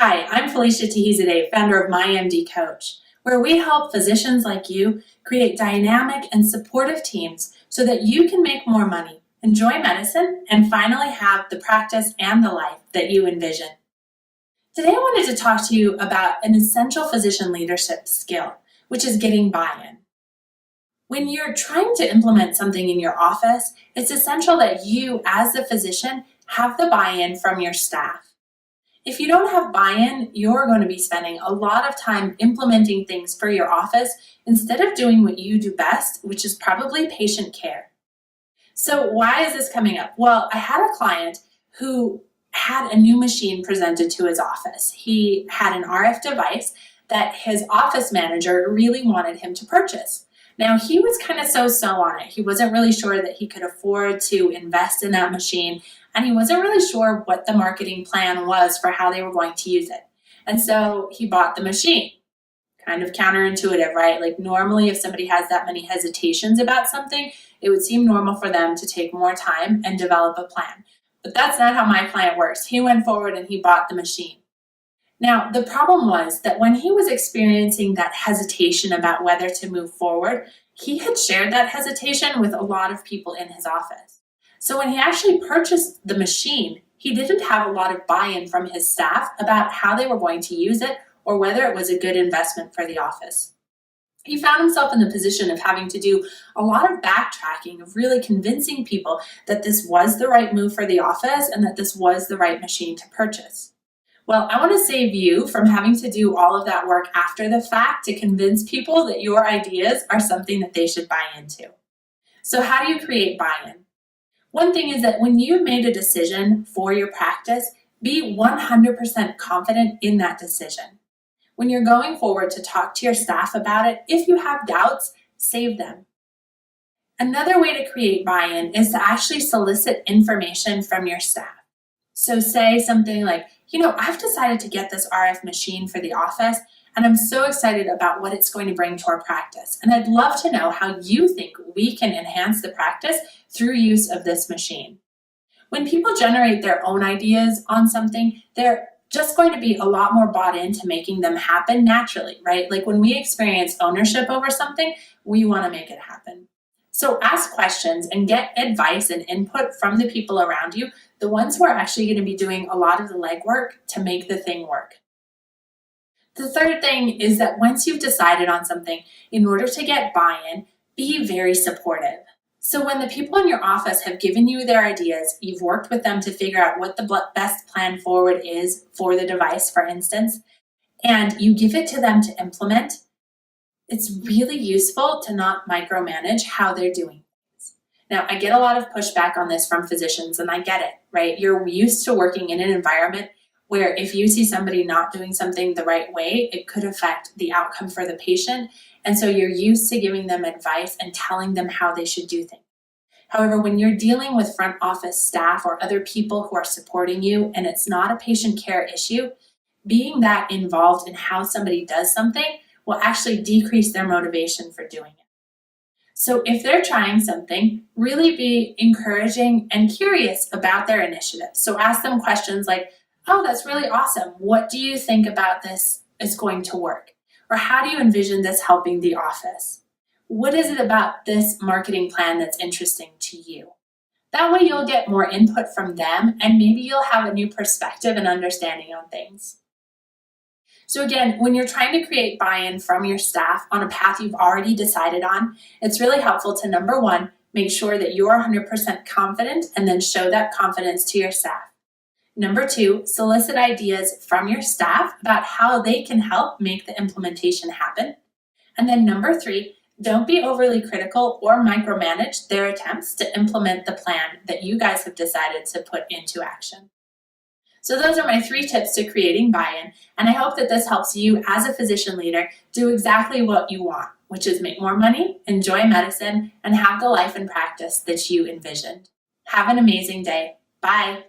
Hi, I'm Felicia Tehizadeh, founder of MyMD Coach, where we help physicians like you create dynamic and supportive teams so that you can make more money, enjoy medicine, and finally have the practice and the life that you envision. Today I wanted to talk to you about an essential physician leadership skill, which is getting buy-in. When you're trying to implement something in your office, it's essential that you, as the physician, have the buy-in from your staff. If you don't have buy-in, you're going to be spending a lot of time implementing things for your office instead of doing what you do best, which is probably patient care. So why is this coming up? Well, I had a client who had a new machine presented to his office. He had an RF device that his office manager really wanted him to purchase. Now, he was kind of so-so on it. He wasn't really sure that he could afford to invest in that machine, and he wasn't really sure what the marketing plan was for how they were going to use it. And so he bought the machine. Kind of counterintuitive, right? Like normally if somebody has that many hesitations about something, it would seem normal for them to take more time and develop a plan. But that's not how my client works. He went forward and he bought the machine. Now, the problem was that when he was experiencing that hesitation about whether to move forward, he had shared that hesitation with a lot of people in his office. So when he actually purchased the machine, he didn't have a lot of buy-in from his staff about how they were going to use it or whether it was a good investment for the office. He found himself in the position of having to do a lot of backtracking, of really convincing people that this was the right move for the office and that this was the right machine to purchase. Well, I want to save you from having to do all of that work after the fact to convince people that your ideas are something that they should buy into. So how do you create buy-in? One thing is that when you've made a decision for your practice, be 100% confident in that decision. When you're going forward to talk to your staff about it, if you have doubts, save them. Another way to create buy-in is to actually solicit information from your staff. So say something like, I've decided to get this RF machine for the office, and I'm so excited about what it's going to bring to our practice. And I'd love to know how you think we can enhance the practice through use of this machine. When people generate their own ideas on something, they're just going to be a lot more bought into making them happen naturally, right? Like when we experience ownership over something, we want to make it happen. So ask questions and get advice and input from the people around you, the ones who are actually going to be doing a lot of the legwork to make the thing work. The third thing is that once you've decided on something, in order to get buy-in, be very supportive. So when the people in your office have given you their ideas, you've worked with them to figure out what the best plan forward is for the device, for instance, and you give it to them to implement, it's really useful to not micromanage how they're doing things. Now, I get a lot of pushback on this from physicians, and I get it, right? You're used to working in an environment where if you see somebody not doing something the right way, it could affect the outcome for the patient. And so you're used to giving them advice and telling them how they should do things. However, when you're dealing with front office staff or other people who are supporting you and it's not a patient care issue, being that involved in how somebody does something will actually decrease their motivation for doing it. So if they're trying something, really be encouraging and curious about their initiative. So ask them questions like, oh, that's really awesome. What do you think about this is going to work? Or how do you envision this helping the office? What is it about this marketing plan that's interesting to you? That way you'll get more input from them and maybe you'll have a new perspective and understanding on things. So again, when you're trying to create buy-in from your staff on a path you've already decided on, it's really helpful to, number one, make sure that you're 100% confident and then show that confidence to your staff. Number two, solicit ideas from your staff about how they can help make the implementation happen. And then number three, don't be overly critical or micromanage their attempts to implement the plan that you guys have decided to put into action. So those are my 3 tips to creating buy-in, and I hope that this helps you as a physician leader do exactly what you want, which is make more money, enjoy medicine, and have the life and practice that you envisioned. Have an amazing day. Bye.